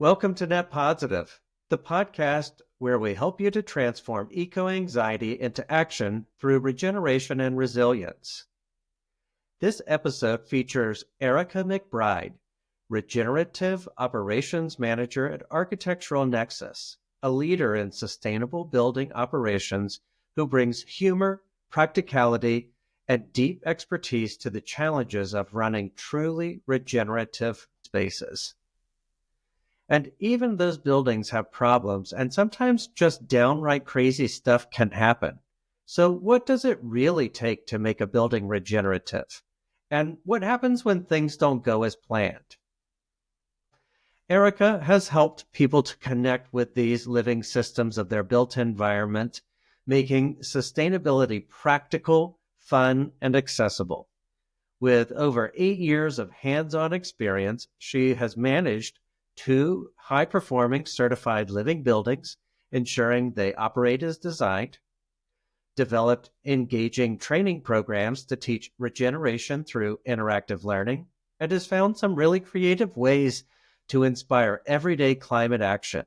Welcome to Net Positive, the podcast where we help you to transform eco-anxiety into action through regeneration and resilience. This episode features Erica McBride, Regenerative Operations Manager at Architectural Nexus, a leader in sustainable building operations who brings humor, practicality, and deep expertise to the challenges of running truly regenerative spaces. And even those buildings have problems, and sometimes just downright crazy stuff can happen. So what does it really take to make a building regenerative? And what happens when things don't go as planned? Erica has helped people to connect with these living systems of their built environment, making sustainability practical, fun, and accessible. With over 8 years of hands-on experience, she has managed 2 high-performing certified living buildings, ensuring they operate as designed, developed engaging training programs to teach regeneration through interactive learning, and has found some really creative ways to inspire everyday climate action.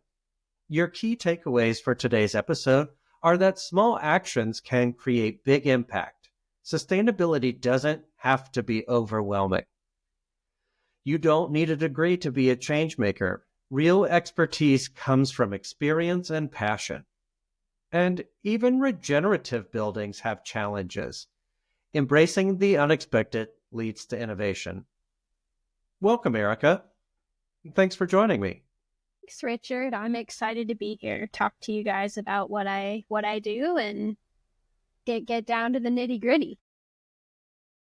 Your key takeaways for today's episode are that small actions can create big impact. Sustainability doesn't have to be overwhelming. You don't need a degree to be a change maker. Real expertise comes from experience and passion. And even regenerative buildings have challenges. Embracing the unexpected leads to innovation. Welcome, Erica. Thanks for joining me. Thanks, Richard. I'm excited to be here, talk to you guys about what I do and get down to the nitty-gritty.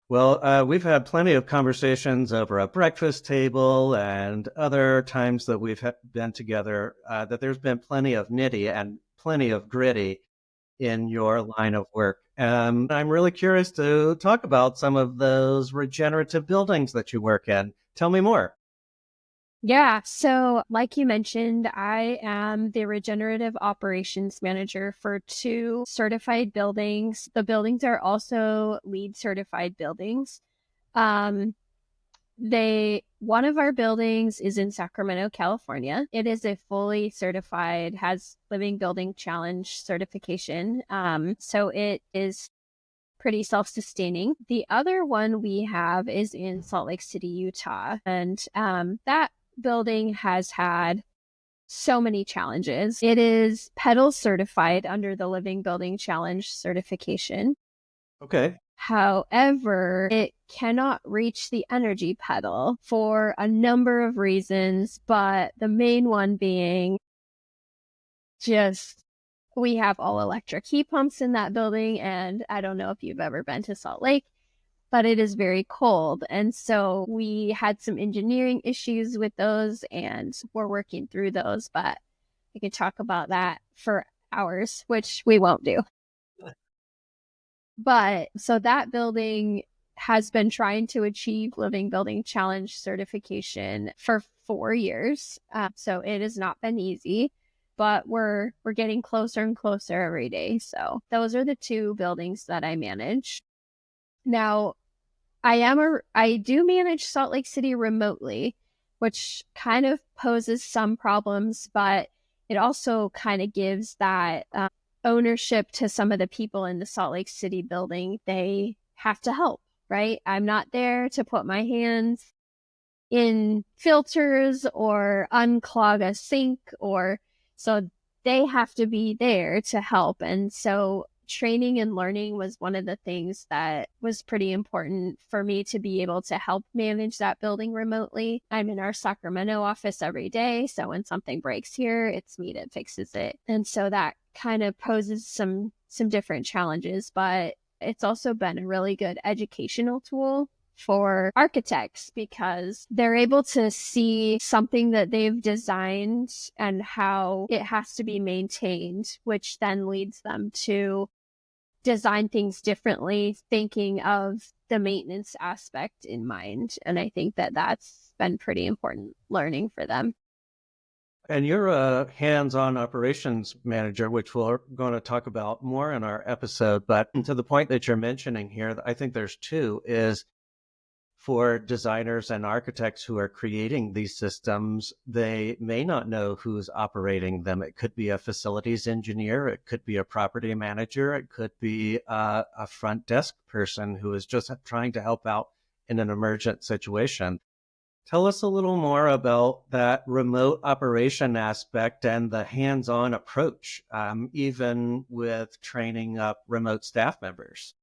Well, we've had plenty of conversations over a breakfast table and other times that we've been together, that there's been plenty of nitty and plenty of gritty in your line of work. And I'm really curious to talk about some of those regenerative buildings that you work in. Tell me more. Yeah, so like you mentioned, I am the Regenerative Operations Manager for 2 certified buildings. The buildings are also LEED certified buildings. One of our buildings is in Sacramento, California. It is a fully certified, has Living Building Challenge certification. So it is pretty self-sustaining. The other one we have is in Salt Lake City, Utah. And that building has had so many challenges. It is pedal certified under the Living Building Challenge certification. Okay. However, it cannot reach the energy pedal for a number of reasons, but the main one being just we have all electric heat pumps in that building, and I don't know if you've ever been to Salt Lake, but it is very cold. And so we had some engineering issues with those, and we're working through those, but we could talk about that for hours, which we won't do. But so that building has been trying to achieve Living Building Challenge certification for 4 years. So it has not been easy, but we're getting closer and closer every day. So those are the 2 buildings that I manage. Now, I do manage Salt Lake City remotely, which kind of poses some problems, but it also kind of gives that ownership to some of the people in the Salt Lake City building. They have to help, right? I'm not there to put my hands in filters or unclog a sink, so they have to be there to help. And so training and learning was one of the things that was pretty important for me to be able to help manage that building remotely. I'm in our Sacramento office every day, so when something breaks here, it's me that fixes it. And so that kind of poses some different challenges, but it's also been a really good educational tool for architects because they're able to see something that they've designed and how it has to be maintained, which then leads them to design things differently, thinking of the maintenance aspect in mind. And I think that that's been pretty important learning for them. And you're a hands-on operations manager, which we're going to talk about more in our episode. But to the point that you're mentioning here, I think there's 2, is for designers and architects who are creating these systems, they may not know who's operating them. It could be a facilities engineer, it could be a property manager, it could be a front desk person who is just trying to help out in an emergent situation. Tell us a little more about that remote operation aspect and the hands-on approach, even with training up remote staff members.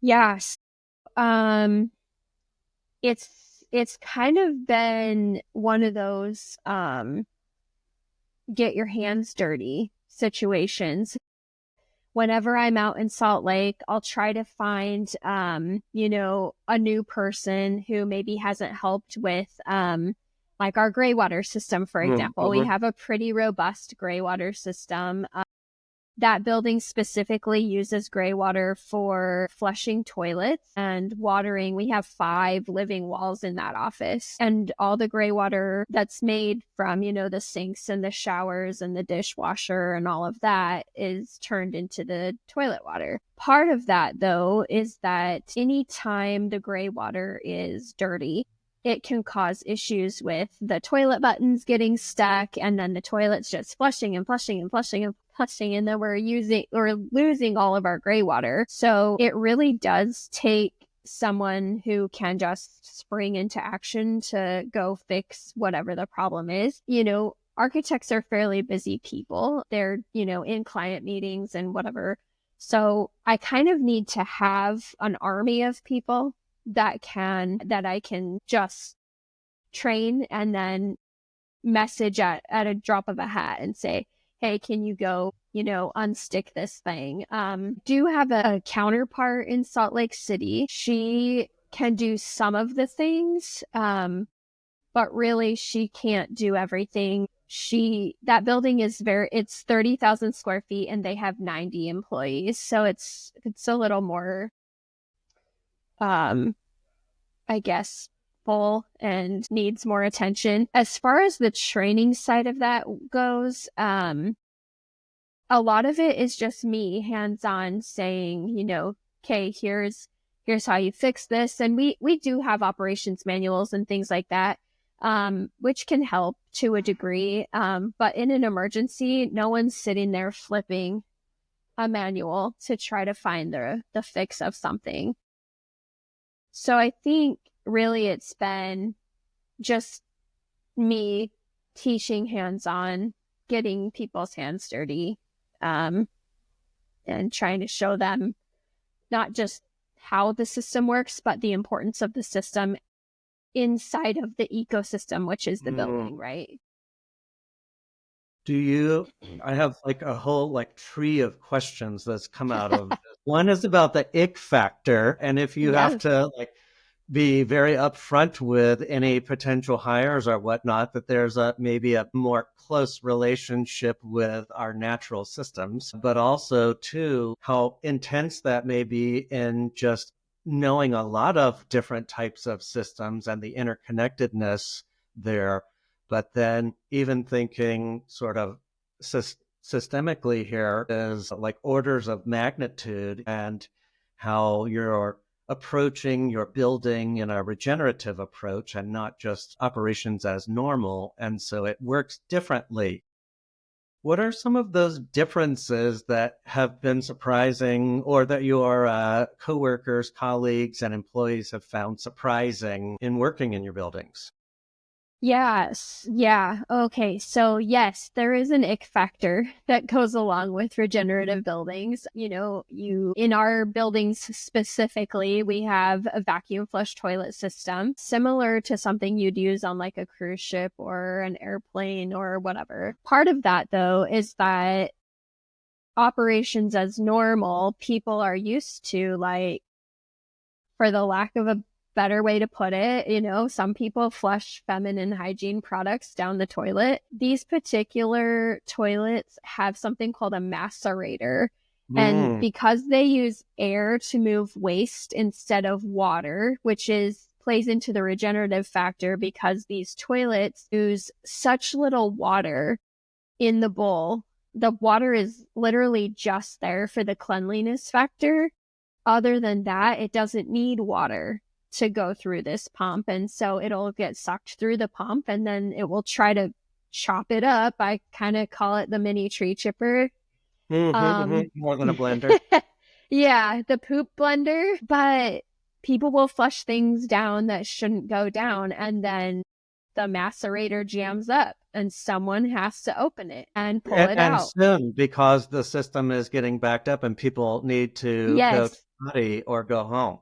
Yes. It's kind of been one of those get your hands dirty situations. Whenever I'm out in Salt Lake, I'll try to find a new person who maybe hasn't helped with like our gray water system, for example. We have a pretty robust gray water system. That building specifically uses gray water for flushing toilets and watering. We have 5 living walls in that office, and all the gray water that's made from, the sinks and the showers and the dishwasher and all of that is turned into the toilet water. Part of that, though, is that anytime the gray water is dirty, it can cause issues with the toilet buttons getting stuck, and then the toilet's just flushing and flushing and flushing and flushing, and then we're losing all of our gray water. So it really does take someone who can just spring into action to go fix whatever the problem is. Architects are fairly busy people. They're, in client meetings and whatever. So I kind of need to have an army of people that I can just train and then message at a drop of a hat and say, hey, can you go, unstick this thing? Do have a counterpart in Salt Lake City. She can do some of the things, but really she can't do everything. That building is it's 30,000 square feet and they have 90 employees. So it's a little more, I guess, full and needs more attention. As far as the training side of that goes, a lot of it is just me hands-on saying, okay, here's how you fix this. And we do have operations manuals and things like that, which can help to a degree. But in an emergency, no one's sitting there flipping a manual to try to find the fix of something. So I think really it's been just me teaching hands-on, getting people's hands dirty, and trying to show them not just how the system works, but the importance of the system inside of the ecosystem, which is the building, right? I have like a whole tree of questions that's come out of this. One is about the ick factor. And if you have to be very upfront with any potential hires or whatnot, that there's maybe a more close relationship with our natural systems, but also too, how intense that may be in just knowing a lot of different types of systems and the interconnectedness there. But then even thinking sort of systemically here is like orders of magnitude, and how you're approaching your building in a regenerative approach and not just operations as normal. And so it works differently. What are some of those differences that have been surprising, or that your coworkers, colleagues, and employees have found surprising in working in your buildings? Yes. Yeah. Okay. So yes, there is an ick factor that goes along with regenerative buildings. In our buildings specifically, we have a vacuum flush toilet system similar to something you'd use on like a cruise ship or an airplane or whatever. Part of that though is that operations as normal, people are used to, like, for the lack of a better way to put it, some people flush feminine hygiene products down the toilet. These particular toilets have something called a macerator. And because they use air to move waste instead of water, which plays into the regenerative factor, because these toilets use such little water in the bowl. The water is literally just there for the cleanliness factor. Other than that, it doesn't need water. to go through this pump. And so it'll get sucked through the pump and then it will try to chop it up. I kind of call it the mini tree chipper. More than a blender. Yeah, the poop blender. But people will flush things down that shouldn't go down. And then the macerator jams up and someone has to open it and pull it And out. soon, because the system is getting backed up and people need to go to Yes. the potty or go home.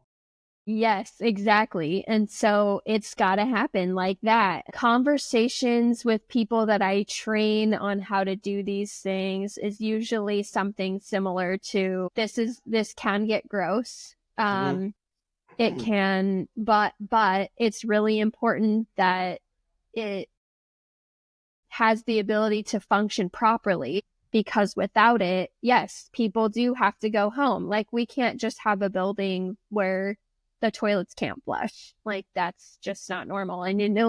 Yes, exactly. And so it's got to happen like that. Conversations with people that I train on how to do these things is usually something similar to this can get gross. It can, but it's really important that it has the ability to function properly, because without it, yes, people do have to go home. Like, we can't just have a building where the toilets can't flush. Like, that's just not normal. And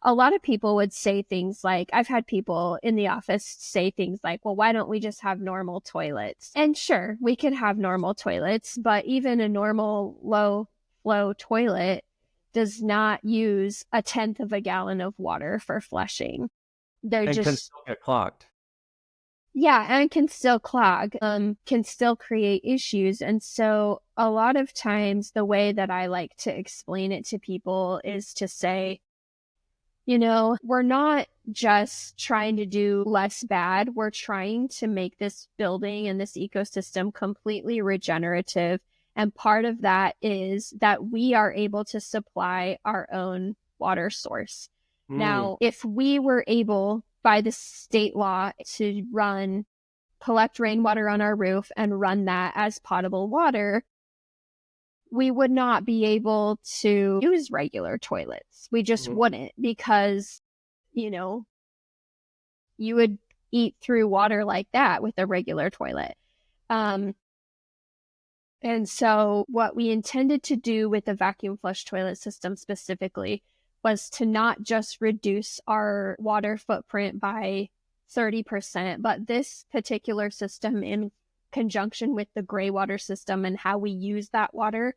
a lot of people would say things like, I've had people in the office say things like, well, why don't we just have normal toilets? And sure, we could have normal toilets, but even a normal low flow toilet does not use 1/10 of a gallon of water for flushing. They're And just, can still get clogged. yeah, and can still clog, can still create issues. And so a lot of times the way that I like to explain it to people is to say, we're not just trying to do less bad. We're trying to make this building and this ecosystem completely regenerative. And part of that is that we are able to supply our own water source. Now, if we were able by the state law to collect rainwater on our roof and run that as potable water, we would not be able to use regular toilets. We just wouldn't, because, you would eat through water like that with a regular toilet. And so what we intended to do with the vacuum flush toilet system specifically was to not just reduce our water footprint by 30%, but this particular system, in conjunction with the gray water system and how we use that water,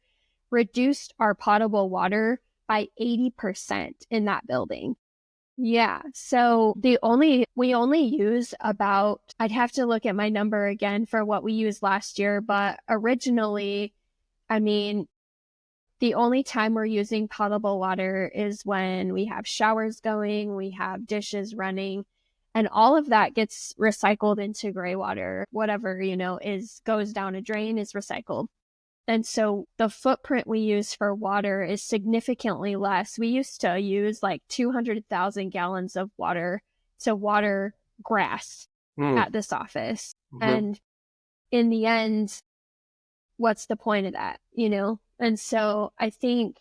reduced our potable water by 80% in that building. Yeah. So we only use about, I'd have to look at my number again for what we used last year, but originally, the only time we're using potable water is when we have showers going, we have dishes running, and all of that gets recycled into gray water. Whatever, goes down a drain is recycled. And so the footprint we use for water is significantly less. We used to use like 200,000 gallons of water to water grass at this office. And in the end, what's the point of that, And so I think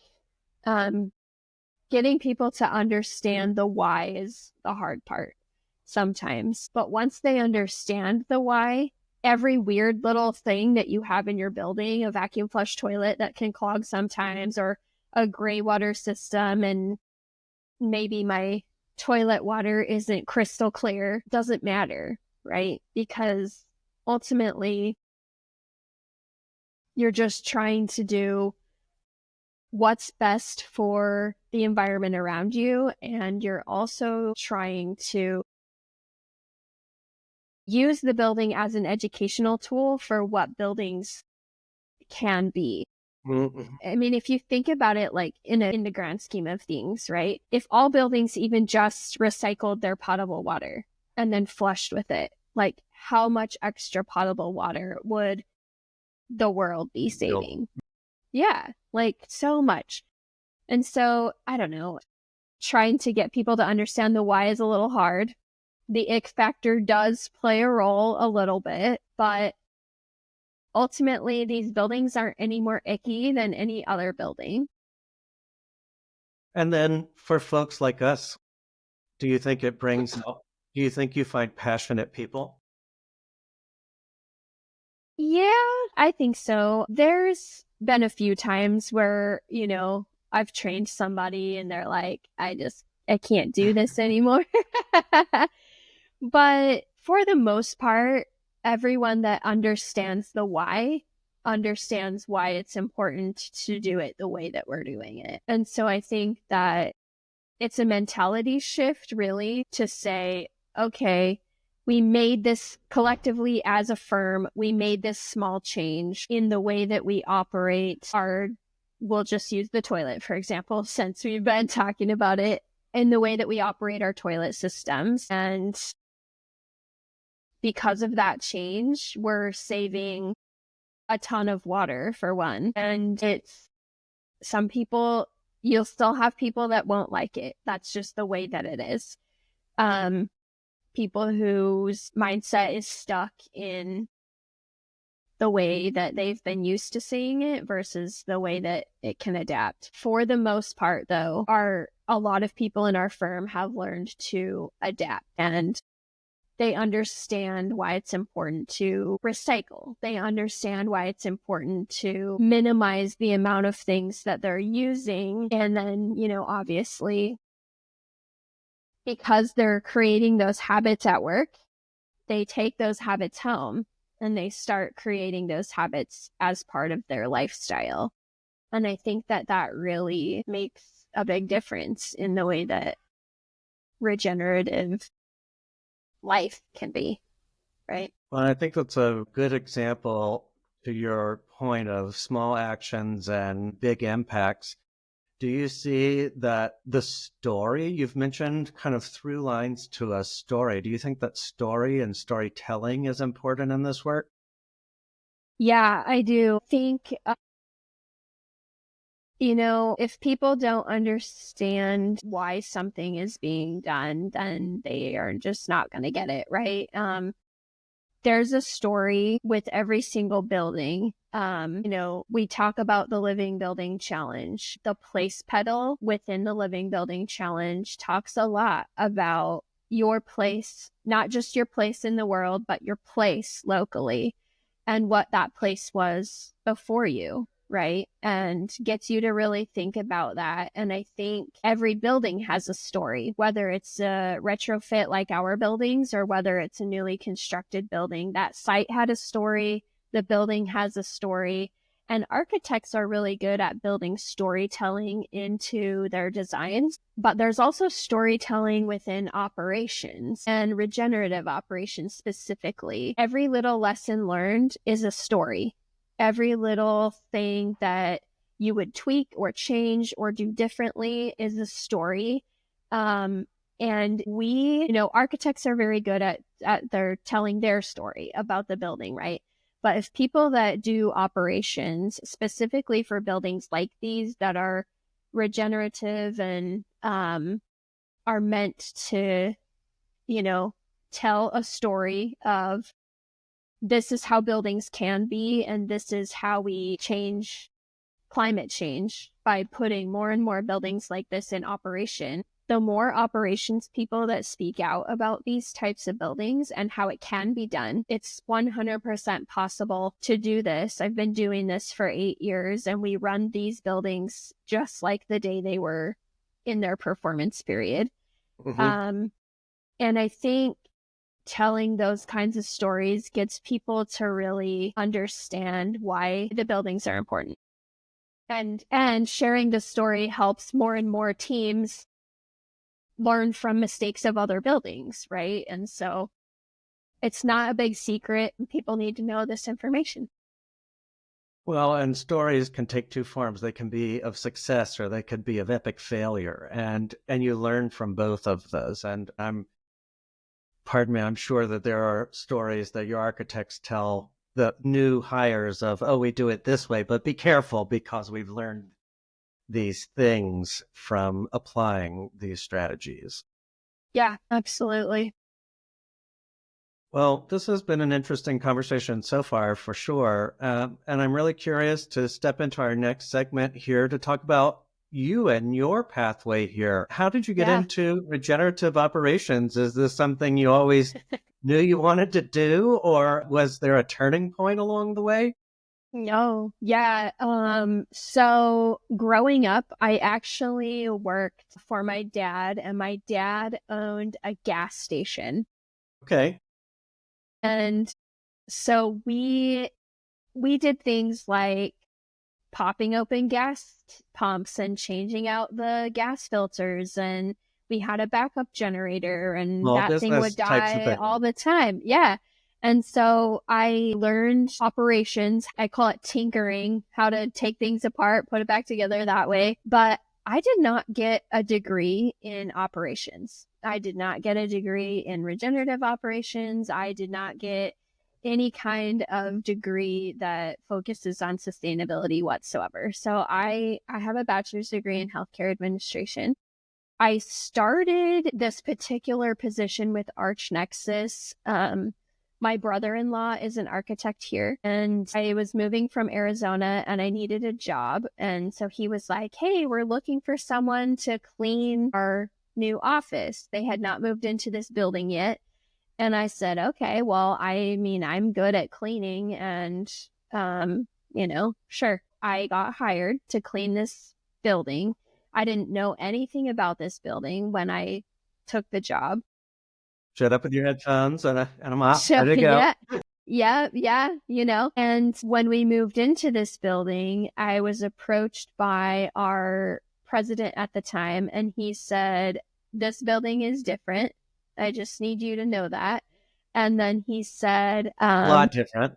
getting people to understand the why is the hard part sometimes. But once they understand the why, every weird little thing that you have in your building, a vacuum flush toilet that can clog sometimes, or a gray water system, and maybe my toilet water isn't crystal clear, doesn't matter, right? Because ultimately, you're just trying to do what's best for the environment around you, and you're also trying to use the building as an educational tool for what buildings can be. If you think about it, like in the grand scheme of things, right? If all buildings even just recycled their potable water and then flushed with it, like, how much extra potable water would the world be saving? Yeah, like so much. And so, I don't know, trying to get people to understand the why is a little hard. The ick factor does play a role a little bit, but ultimately these buildings aren't any more icky than any other building. And then for folks like us, do you think you find passionate people? Yeah, I think so. There's been a few times where, I've trained somebody and they're like, I can't do this anymore. But for the most part, everyone that understands the why understands why it's important to do it the way that we're doing it. And so I think that it's a mentality shift, really, to say, okay, we made this collectively as a firm, we made this small change in the way that we operate we'll just use the toilet, for example, since we've been talking about it, in the way that we operate our toilet systems. And because of that change, we're saving a ton of water, for one. And some people, you'll still have people that won't like it. That's just the way that it is. People whose mindset is stuck in the way that they've been used to seeing it versus the way that it can adapt. For the most part, though, a lot of people in our firm have learned to adapt, and they understand why it's important to recycle. They understand why it's important to minimize the amount of things that they're using. And then, obviously, because they're creating those habits at work, they take those habits home and they start creating those habits as part of their lifestyle. And I think that really makes a big difference in the way that regenerative life can be, right? Well, I think that's a good example to your point of small actions and big impacts. Do you see that the story, you've mentioned kind of through lines to a story. Do you think that story and storytelling is important in this work? Yeah, I do think, if people don't understand why something is being done, then they are just not going to get it, right? There's a story with every single building. We talk about the Living Building Challenge. The place pedal within the Living Building Challenge talks a lot about your place, not just your place in the world, but your place locally and what that place was before you, right? And gets you to really think about that. And I think every building has a story, whether it's a retrofit like our buildings or whether it's a newly constructed building. That site had a story, the building has a story, and architects are really good at building storytelling into their designs. But there's also storytelling within operations and regenerative operations specifically. Every little lesson learned is a story. Every little thing that you would tweak or change or do differently is a story. And architects are very good at their telling their story about the building, right? But if people that do operations specifically for buildings like these that are regenerative and are meant to, tell a story of this is how buildings can be, and this is how we change climate change by putting more and more buildings like this in operation. The more operations people that speak out about these types of buildings and how it can be done, it's 100% possible to do this. I've been doing this for 8 years, and we run these buildings just like the day they were in their performance period. Mm-hmm. And I think telling those kinds of stories gets people to really understand why the buildings are important. And sharing the story helps more and more teams learn from mistakes of other buildings, right? And so it's not a big secret. People need to know this information. Well, and stories can take two forms. They can be of success or they could be of epic failure. And you learn from both of those. And I'm sure that there are stories that your architects tell the new hires of, oh, we do it this way, but be careful because we've learned these things from applying these strategies. Yeah, absolutely. Well, this has been an interesting conversation so far, for sure. And I'm really curious to step into our next segment here to talk about you and your pathway here. How did you get into regenerative operations? Is this something you always knew you wanted to do, or was there a turning point along the way? No. Yeah. So growing up, I actually worked for my dad, and my dad owned a gas station. Okay. And so we we did things like popping open gas pumps and changing out the gas filters, and we had a backup generator, and Small that thing would business types of die things. all the time. Yeah. And so I learned operations. I call it tinkering, how to take things apart, put it back together that way. But I did not get a degree in operations. I did not get a degree in regenerative operations. I did not get any kind of degree that focuses on sustainability whatsoever. So I have a bachelor's degree in healthcare administration. I started this particular position with ArchNexus. My brother-in-law is an architect here, and I was moving from Arizona and I needed a job. And so he was like, hey, we're looking for someone to clean our new office. They had not moved into this building yet. And I said, okay, well, I mean, I'm good at cleaning, and, sure. I got hired to clean this building. I didn't know anything about this building when I took the job. Shut up with your headphones and a mop. So, Ready to go. yeah. And when we moved into this building, I was approached by our president at the time, and he said, this building is different. I just need you to know that. And then he said, A lot different.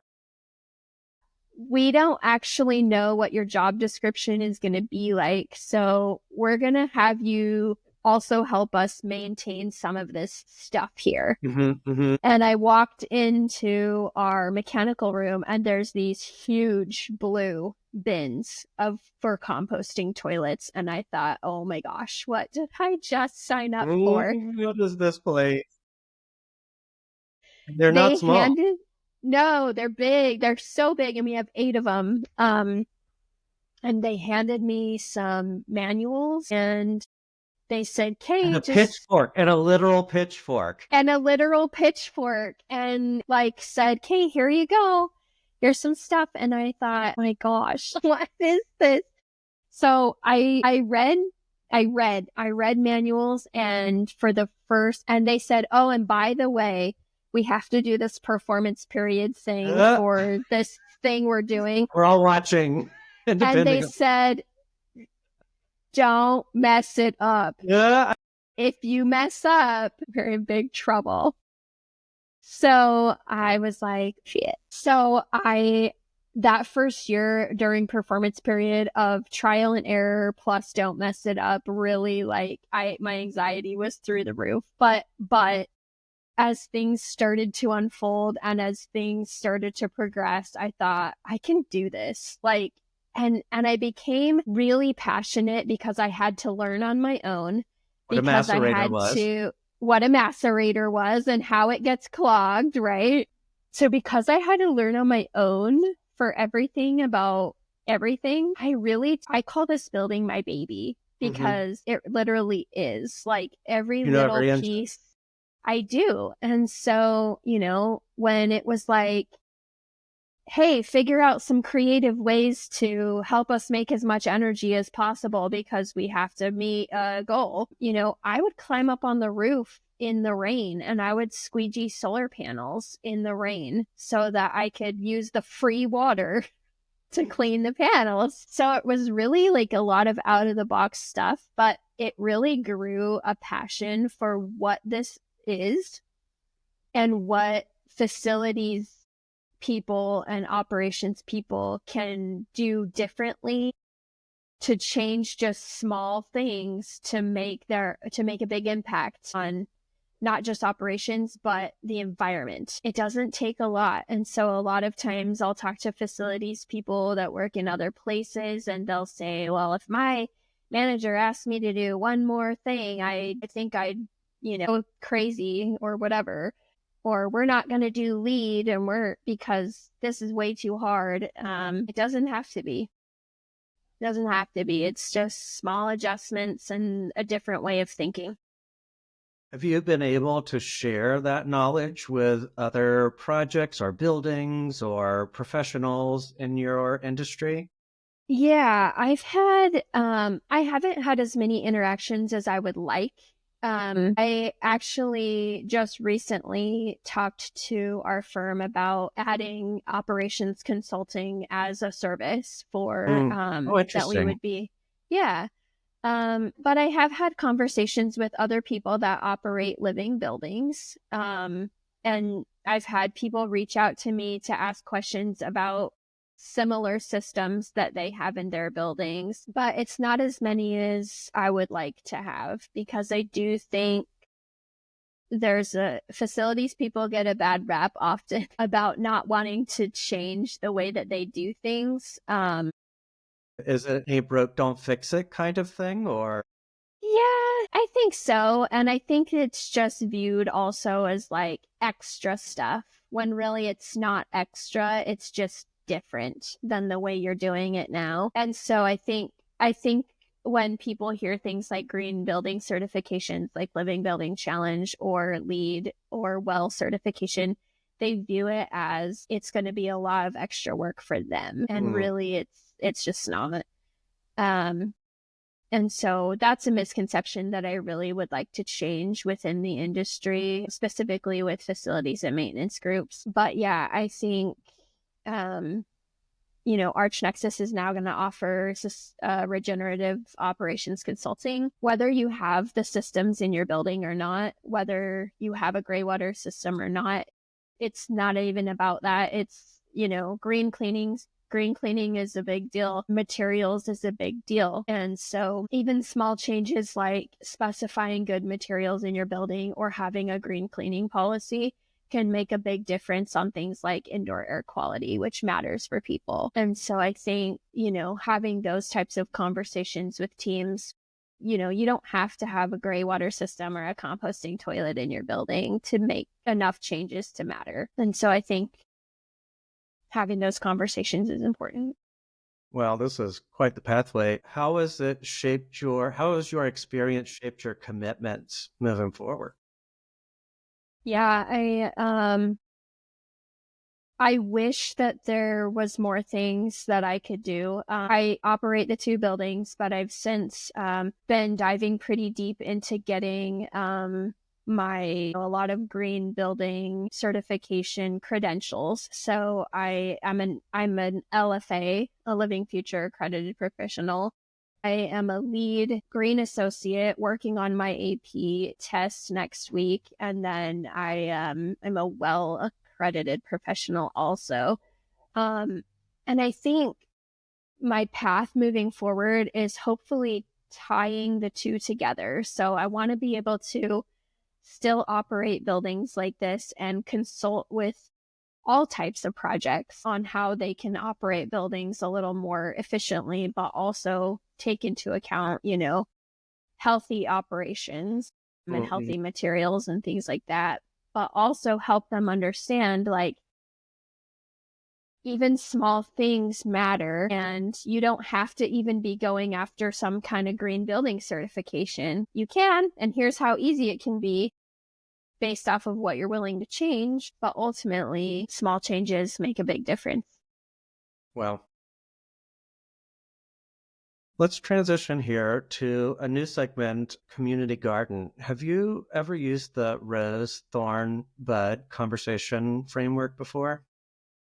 we don't actually know what your job description is going to be like. So we're going to have you also help us maintain some of this stuff here. And I walked into our mechanical room, and there's these huge blue bins for composting toilets. And I thought, oh my gosh, what did I just sign up for? What is this place? They're not small. No, they're big. They're so big, and we have 8 of them. And they handed me some manuals, and they said, "Kay, and a pitchfork, and a literal pitchfork, and like said, "Kay, here you go. Here's some stuff." And I thought, my gosh, what is this? So I read manuals, and they said, oh, and by the way, we have to do this performance period thing for this thing we're doing. We're all watching. And they said, don't mess it up. If you mess up, you're in big trouble. So I was like, shit. So that first year during performance period of trial and error plus don't mess it up, really, like, my anxiety was through the roof. But as things started to unfold and as things started to progress, I thought, I can do this. Like, and I became really passionate because I had to learn on my own. What a macerator was and how it gets clogged, right? So because I had to learn on my own for everything about everything, I call this building my baby, because it literally is. Like, every little piece I do. And so, when it was like, hey, figure out some creative ways to help us make as much energy as possible because we have to meet a goal, I would climb up on the roof in the rain, and I would squeegee solar panels in the rain so that I could use the free water to clean the panels. So it was really like a lot of out of the box stuff, but it really grew a passion for what this is and what facilities people and operations people can do differently to change just small things to make a big impact on not just operations, but the environment. It doesn't take a lot. And so a lot of times I'll talk to facilities people that work in other places, and they'll say, well, if my manager asked me to do one more thing, I think I'd, go crazy or whatever. Or we're not going to do lead because this is way too hard. It doesn't have to be. It's just small adjustments and a different way of thinking. Have you been able to share that knowledge with other projects or buildings or professionals in your industry? Yeah, I haven't had as many interactions as I would like I actually just recently talked to our firm about adding operations consulting as a service for Oh, that we interesting. would be. Yeah. But I have had conversations with other people that operate living buildings. And I've had people reach out to me to ask questions about similar systems that they have in their buildings, but it's not as many as I would like to have, because I do think there's a facilities people get a bad rap often about not wanting to change the way that they do things. Is it a broke, don't fix it kind of thing, or? Yeah, I think so. And I think it's just viewed also as like extra stuff when really it's not extra. It's just different than the way you're doing it now. And so I think when people hear things like green building certifications, like Living Building Challenge or LEED or WELL certification, they view it as it's going to be a lot of extra work for them. And Mm, really it's just not. Um and so that's a misconception that I really would like to change within the industry, specifically with facilities and maintenance groups. But yeah, I think, um, ArchNexus is now going to offer regenerative operations consulting, whether you have the systems in your building or not, whether you have a gray water system or not. It's not even about that. It's, green cleaning is a big deal. Materials is a big deal. And so even small changes like specifying good materials in your building or having a green cleaning policy can make a big difference on things like indoor air quality, which matters for people. And so I think, having those types of conversations with teams, you don't have to have a gray water system or a composting toilet in your building to make enough changes to matter. And so I think having those conversations is important. well, this is quite the pathway. How has your experience shaped your commitments moving forward? Yeah, I wish that there was more things that I could do. I operate the two buildings, but I've since been diving pretty deep into getting a lot of green building certification credentials. So I'm an LFA, a Living Future accredited professional. I am a lead green associate working on my AP test next week, and then I'm a well accredited professional also. Um, and I think my path moving forward is hopefully tying the two together. So I want to be able to still operate buildings like this and consult with all types of projects on how they can operate buildings a little more efficiently, but also take into account, healthy operations and Mm-mm. healthy materials and things like that, but also help them understand like even small things matter, and you don't have to even be going after some kind of green building certification. You can, and here's how easy it can be based off of what you're willing to change, but ultimately small changes make a big difference. Well, let's transition here to a new segment, community garden. Have you ever used the rose, thorn, bud conversation framework before?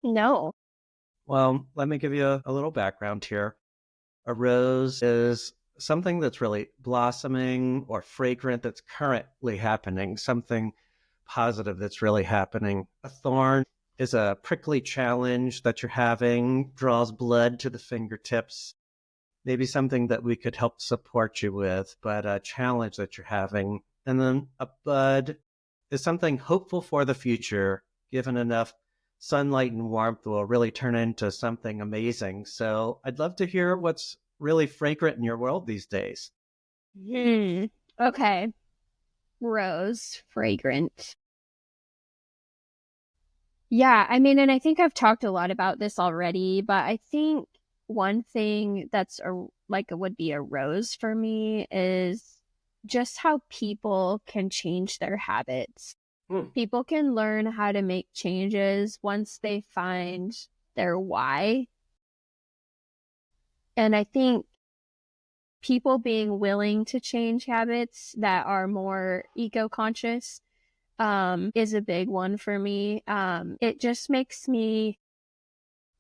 No. Well, let me give you a little background here. A rose is something that's really blossoming or fragrant that's currently happening, something positive that's really happening. A thorn is a prickly challenge that you're having, draws blood to the fingertips, maybe something that we could help support you with, but a challenge that you're having. And then a bud is something hopeful for the future, given enough sunlight and warmth will really turn into something amazing. So I'd love to hear what's really fragrant in your world these days. Okay. Rose, fragrant. Yeah, I mean, and I think I've talked a lot about this already, but I think one thing that's would be a rose for me is just how people can change their habits. Hmm. People can learn how to make changes once they find their why. And I think people being willing to change habits that are more eco-conscious is a big one for me. It just makes me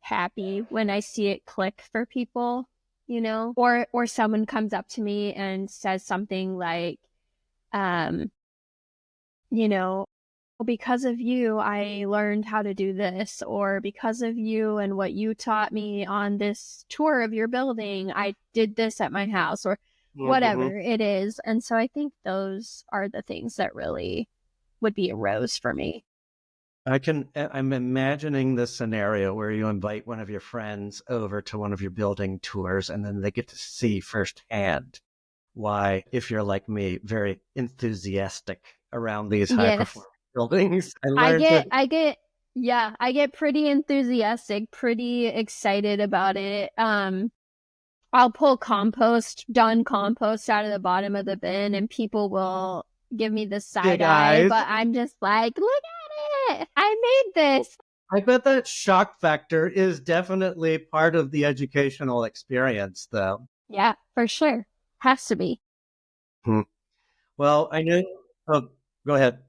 happy when I see it click for people, or someone comes up to me and says something like, um, you know, because of you, I learned how to do this, or because of you and what you taught me on this tour of your building, I did this at my house, or Mm-hmm. whatever it is. And so I think those are the things that really would be a rose for me. I'm imagining this scenario where you invite one of your friends over to one of your building tours, and then they get to see firsthand why, if you're like me, very enthusiastic around these high Yes. performing buildings. I I learned get, that, I get, yeah, I get pretty enthusiastic, pretty excited about it. I'll pull done compost out of the bottom of the bin, and people will give me the yeah, side eye, guys, but I'm just like, look at it. I made this. I bet that shock factor is definitely part of the educational experience, though. Yeah, for sure. Has to be. Hmm. Well, I know. Oh, go ahead.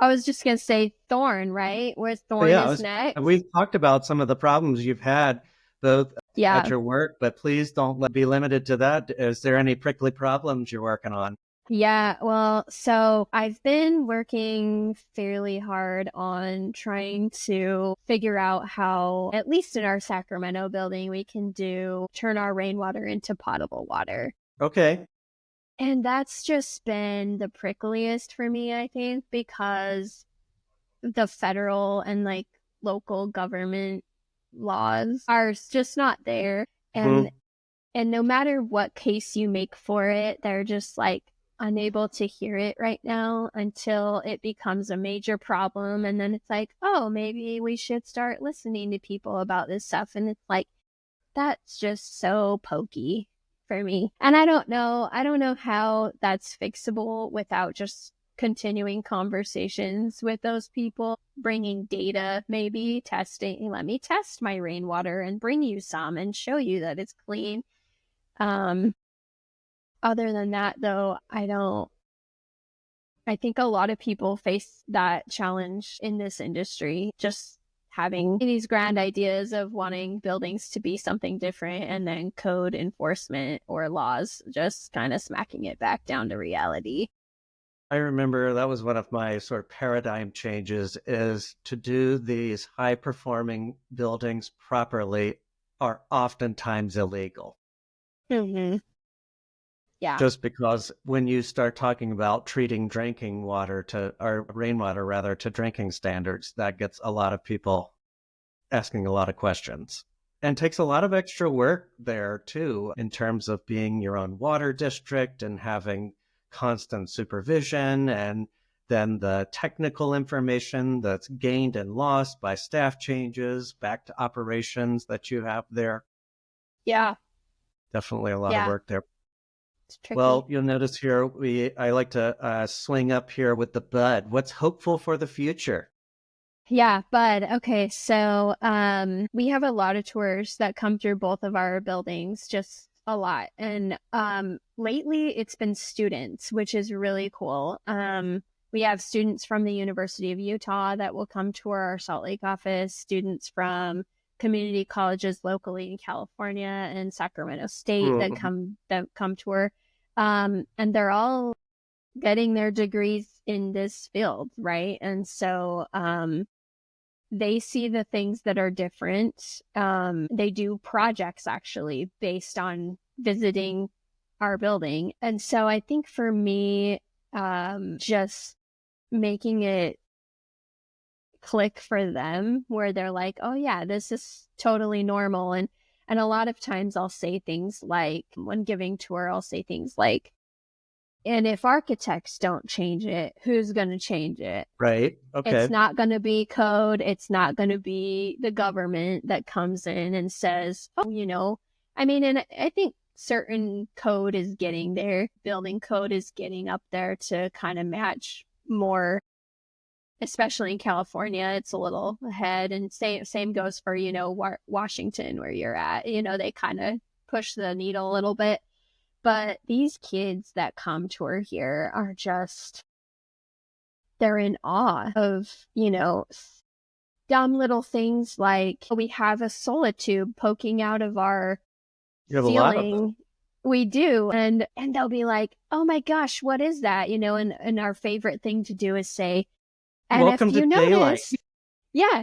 I was just going to say Thorn, right? Where But Thorn yeah, is next. we've talked about some of the problems you've had both at Yeah. your work, but please don't be limited to that. Is there any prickly problems you're working on? Yeah, well, so I've been working fairly hard on trying to figure out how, at least in our Sacramento building, we can turn our rainwater into potable water. Okay. And that's just been the prickliest for me, I think, because the federal and like local government laws are just not there. And Hmm. and no matter what case you make for it, they're just like unable to hear it right now until it becomes a major problem. And then it's like, oh, maybe we should start listening to people about this stuff. And it's like, that's just so pokey for me. And I don't know how that's fixable without just continuing conversations with those people, bringing data, maybe testing, let me test my rainwater and bring you some and show you that it's clean. um, Other than that, though, I think a lot of people face that challenge in this industry, just having these grand ideas of wanting buildings to be something different and then code enforcement or laws just kind of smacking it back down to reality. I remember that was one of my sort of paradigm changes is to do these high performing buildings properly are oftentimes illegal. Mm-hmm. Yeah. Just because when you start talking about treating drinking water or rainwater rather, to drinking standards, that gets a lot of people asking a lot of questions and takes a lot of extra work there too, in terms of being your own water district and having constant supervision, and then the technical information that's gained and lost by staff changes back to operations that you have there. Yeah. Definitely a lot of Yeah. work there. It's tricky. Well, you'll notice here I like to swing up here with the bud. What's hopeful for the future? Yeah, Bud. Okay, so we have a lot of tours that come through both of our buildings, just a lot. And lately it's been students, which is really cool. We have students from the University of Utah that will come tour our Salt Lake office, students from community colleges locally in California and Sacramento State that Mm-hmm. come tour. And they're all getting their degrees in this field, right? And so they see the things that are different. They do projects actually based on visiting our building. And so I think for me, just making it click for them where they're like, oh yeah, this is totally normal. And a lot of times I'll say things like, when giving tour, I'll say things like, and if architects don't change it, who's going to change it? Right. It's Okay. not going to be code. It's not going to be the government that comes in and says, oh, I mean, and I think certain code is getting there. Building code is getting up there to kind of match more, especially in California. It's a little ahead, and same goes for, Washington, where you're at. They kind of push the needle a little bit. But these kids that come tour here are just, they're in awe of, dumb little things like we have a solar tube poking out of our You have a lot of them. ceiling. We do. And they'll be like, oh my gosh, what is that? And our favorite thing to do is say, and if Welcome to you daylight. notice, yeah,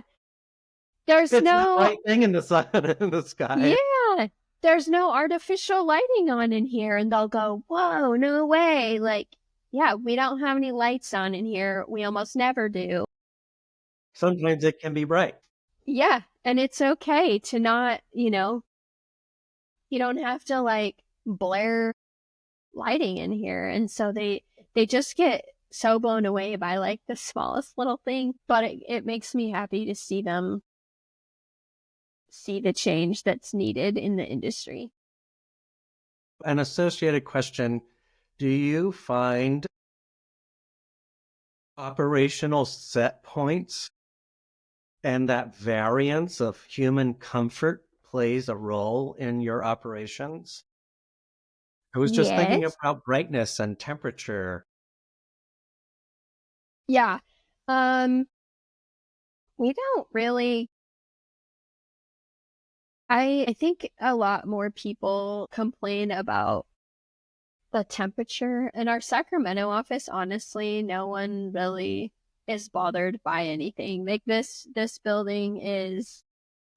there's It's that no, white thing in the sun, in the sky. yeah, there's no artificial lighting on in here. And they'll go, whoa, no way. Like, yeah, we don't have any lights on in here. We almost never do. Sometimes it can be bright. Yeah. And it's okay to not, you don't have to like blare lighting in here. And so they just get so blown away by like the smallest little thing. But it makes me happy to see them see the change that's needed in the industry. An associated question, do you find operational set points and that variance of human comfort plays a role in your operations? I was just thinking Yes. about brightness and temperature. Yeah. Um, we don't really, I think a lot more people complain about the temperature in our Sacramento office. Honestly, no one really is bothered by anything. Like this building is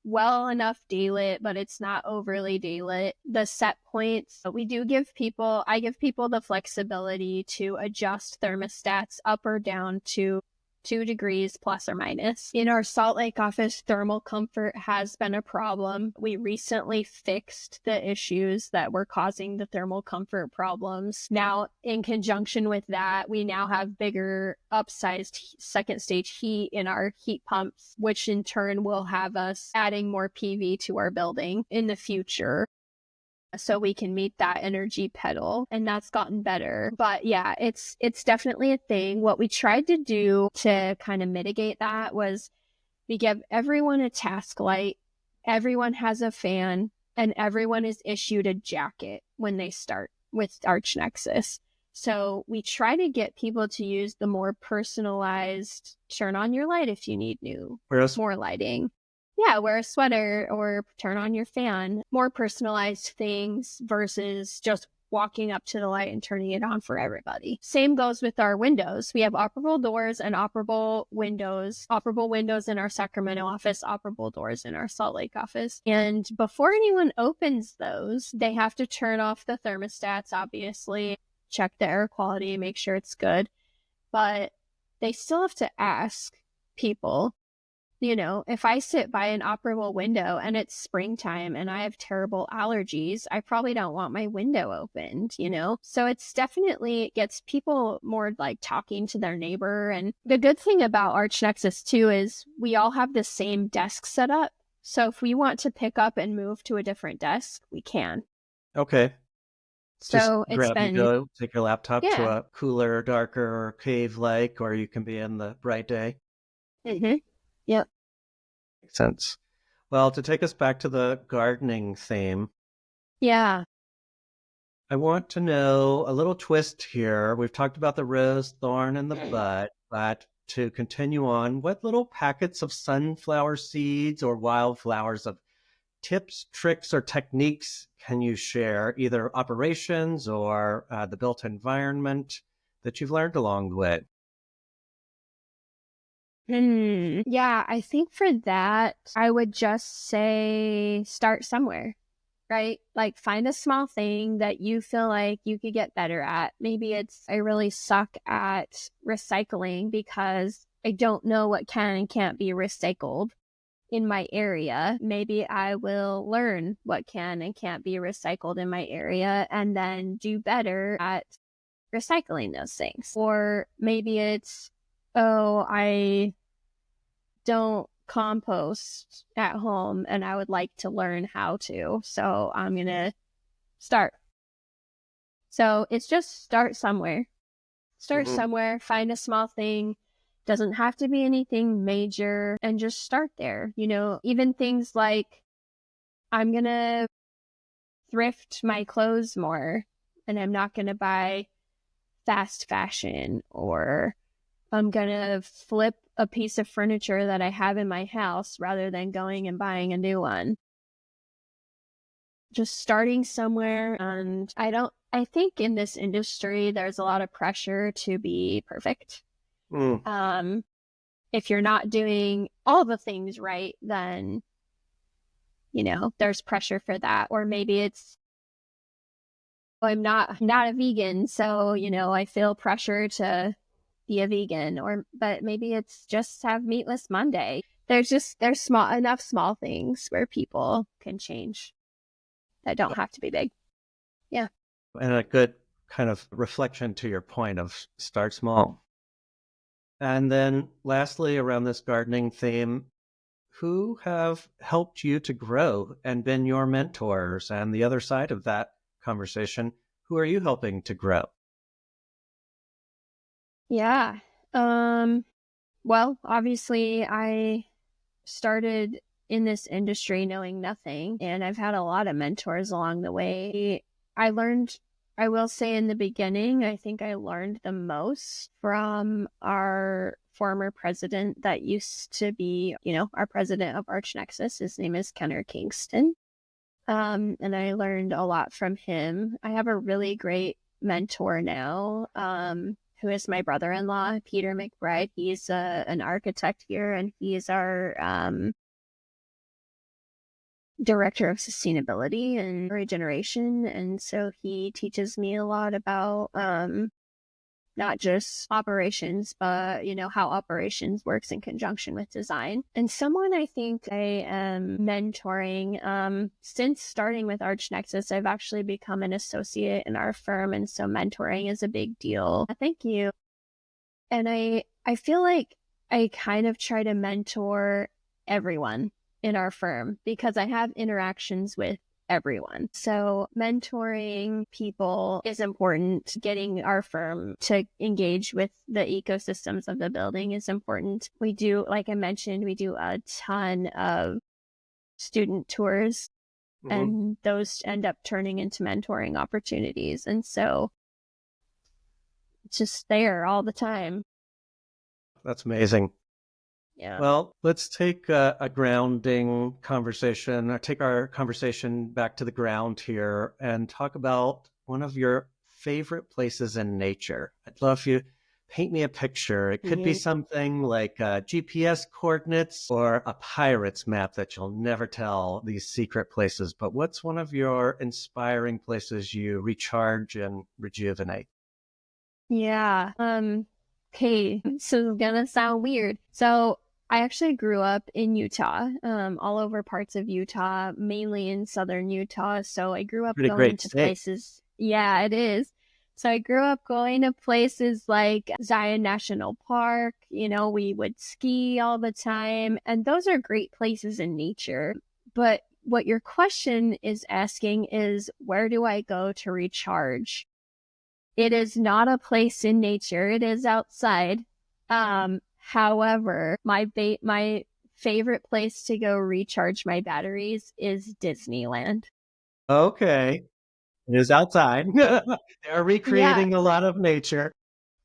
well enough daylit, but it's not overly daylit. The set points, I give people the flexibility to adjust thermostats up or down to 2 degrees plus or minus. In our Salt Lake office, thermal comfort has been a problem. We recently fixed the issues that were causing the thermal comfort problems. Now, in conjunction with that, we now have bigger upsized second stage heat in our heat pumps, which in turn will have us adding more PV to our building in the future, so we can meet that energy pedal, and that's gotten better. But yeah, it's definitely a thing. What we tried to do to kind of mitigate that was we give everyone a task light, everyone has a fan, and everyone is issued a jacket when they start with ArchNexus. So we try to get people to use the more personalized turn on your light if you need more lighting. Yeah, wear a sweater or turn on your fan, more personalized things versus just walking up to the light and turning it on for everybody. Same goes with our windows. We have operable doors and operable windows in our Sacramento office, operable doors in our Salt Lake office. And before anyone opens those, they have to turn off the thermostats, obviously, check the air quality, make sure it's good. But they still have to ask people, if I sit by an operable window and it's springtime and I have terrible allergies, I probably don't want my window opened, So it's definitely, it gets people more like talking to their neighbor. And the good thing about ArchNexus too is we all have the same desk set up. So if we want to pick up and move to a different desk, we can. Okay. Just So it's grab, you been, go, take your laptop to yeah. a cooler, darker cave-like, or you can be in the bright day. Mm-hmm. Yep. Makes sense. Well, to take us back to the gardening theme, Yeah. I want to know a little twist here. We've talked about the rose, thorn, and the bud, but to continue on, what little packets of sunflower seeds or wildflowers of tips, tricks, or techniques can you share, either operations or the built environment that you've learned along the way? Yeah, I think for that, I would just say start somewhere, right? Like find a small thing that you feel like you could get better at. Maybe it's I really suck at recycling because I don't know what can and can't be recycled in my area. Maybe I will learn what can and can't be recycled in my area and then do better at recycling those things. Or maybe it's, oh, I don't compost at home and I would like to learn how to. So I'm going to start. So it's just start somewhere. Start somewhere, find a small thing. Doesn't have to be anything major and just start there. Even things like I'm going to thrift my clothes more. and I'm not going to buy fast fashion, or I'm going to flip a piece of furniture that I have in my house rather than going and buying a new one. Just starting somewhere. And I think in this industry, there's a lot of pressure to be perfect. If you're not doing all the things right, then, there's pressure for that. Or maybe it's, I'm not a vegan, so, I feel pressure to be a vegan, but maybe it's just have meatless Monday. There's enough small things where people can change that don't have to be big. Yeah. And a good kind of reflection to your point of start small. And then lastly, around this gardening theme, who have helped you to grow and been your mentors? And the other side of that conversation, who are you helping to grow? Yeah. Well, obviously I started in this industry knowing nothing, and I've had a lot of mentors along the way. I will say in the beginning, I think I learned the most from our former president that used to be, our president of ArchNexus. His name is Kenner Kingston. And I learned a lot from him. I have a really great mentor now, who is my brother-in-law, Peter McBride. He's an architect here, and he is our director of sustainability and regeneration. And so he teaches me a lot about not just operations, but, how operations works in conjunction with design. And someone I think I am mentoring, since starting with ArchNexus, I've actually become an associate in our firm. And so mentoring is a big deal. Thank you. And I feel like I kind of try to mentor everyone in our firm because I have interactions with everyone. So mentoring people is important. Getting our firm to engage with the ecosystems of the building is important. We do, like I mentioned, we do a ton of student tours, and those end up turning into mentoring opportunities. And so it's just there all the time. That's amazing. Yeah. Well, let's take a grounding conversation, or take our conversation back to the ground here and talk about one of your favorite places in nature. I'd love you paint me a picture. It could be something like GPS coordinates or a pirate's map that you'll never tell, these secret places. But what's one of your inspiring places you recharge and rejuvenate? Yeah. Okay. So it's gonna sound weird. So I actually grew up in Utah, all over parts of Utah, mainly in southern Utah. So I grew up Pretty going great to state. places. Yeah, it is. So I grew up going to places like Zion National Park. We would ski all the time, and those are great places in nature. But what your question is asking is, where do I go to recharge? It is not a place in nature. It is outside. However, my favorite place to go recharge my batteries is Disneyland. Okay. It is outside. They're Yeah, recreating a lot of nature.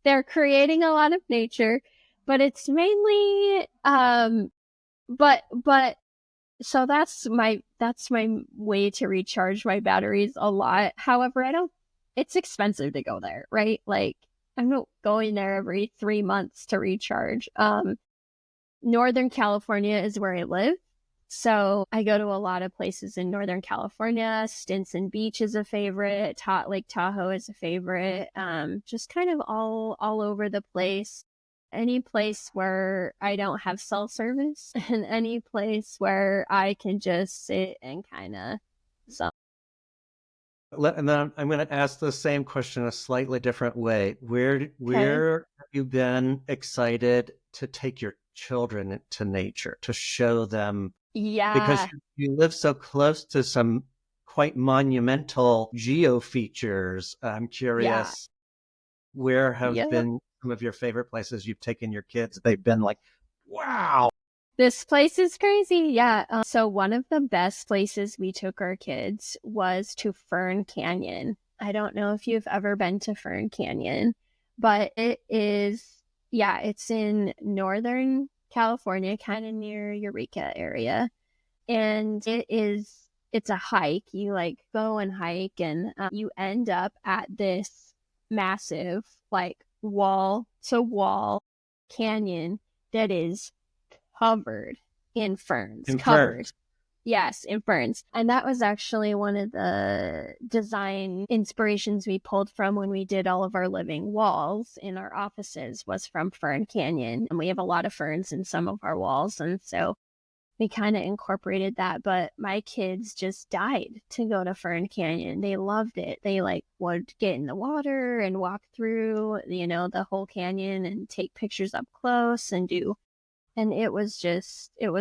they're creating a lot of nature, but it's mainly but so that's my way to recharge my batteries a lot. However, it's expensive to go there, right? Like, I'm not going there every 3 months to recharge. Northern California is where I live. So I go to a lot of places in Northern California. Stinson Beach is a favorite. Lake Tahoe is a favorite. Just kind of all over the place. Any place where I don't have cell service, and any place where I can just sit and kind of. And then I'm going to ask the same question a slightly different way. Where have you been excited to take your children to nature, to show them? Yeah. Because you live so close to some quite monumental geo features. I'm curious, where have been some of your favorite places you've taken your kids? They've been like, wow. This place is crazy. Yeah. So one of the best places we took our kids was to Fern Canyon. I don't know if you've ever been to Fern Canyon, but it is, yeah, it's in Northern California, kind of near Eureka area. And it's a hike. You like go and hike, and you end up at this massive, like, wall to wall canyon that is covered in ferns, In covered. Ferns. Yes, in ferns. And that was actually one of the design inspirations we pulled from when we did all of our living walls in our offices, was from Fern Canyon. And we have a lot of ferns in some of our walls. And so we kind of incorporated that. But my kids just died to go to Fern Canyon. They loved it. They like would get in the water and walk through, the whole canyon and take pictures up close and do. And it was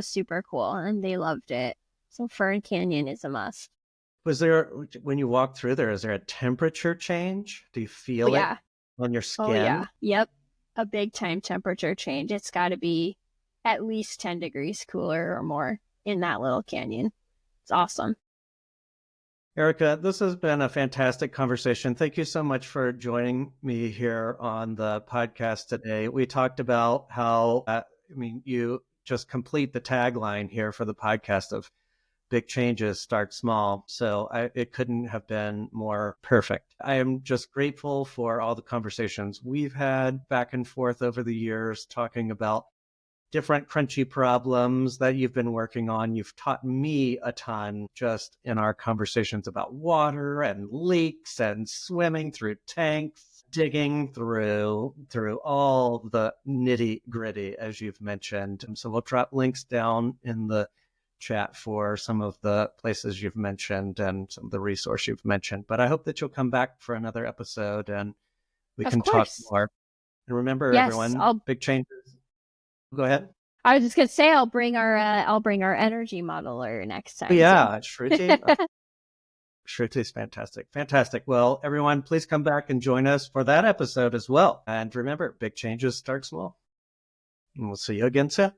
super cool, and they loved it. So Fern Canyon is a must. Was there, when you walk through there, is there a temperature change? Do you Oh, feel it yeah. on your Oh, yeah. skin? Yep. A big time temperature change. It's got to be at least 10 degrees cooler or more in that little canyon. It's awesome. Erica, this has been a fantastic conversation. Thank you so much for joining me here on the podcast today. We talked about how, you just complete the tagline here for the podcast of big changes start small. So it couldn't have been more perfect. I am just grateful for all the conversations we've had back and forth over the years, talking about different crunchy problems that you've been working on. You've taught me a ton just in our conversations about water and leaks and swimming through tanks, digging through all the nitty gritty, as you've mentioned. And so we'll drop links down in the chat for some of the places you've mentioned and some of the resource you've mentioned. But I hope that you'll come back for another episode and we can talk more. And remember, yes, everyone, big changes. Go ahead. I was just gonna say I'll bring our energy modeler next time. Yeah, Shruti. Shruti is fantastic. Fantastic. Well, everyone, please come back and join us for that episode as well. And remember, big changes start small. And we'll see you again soon.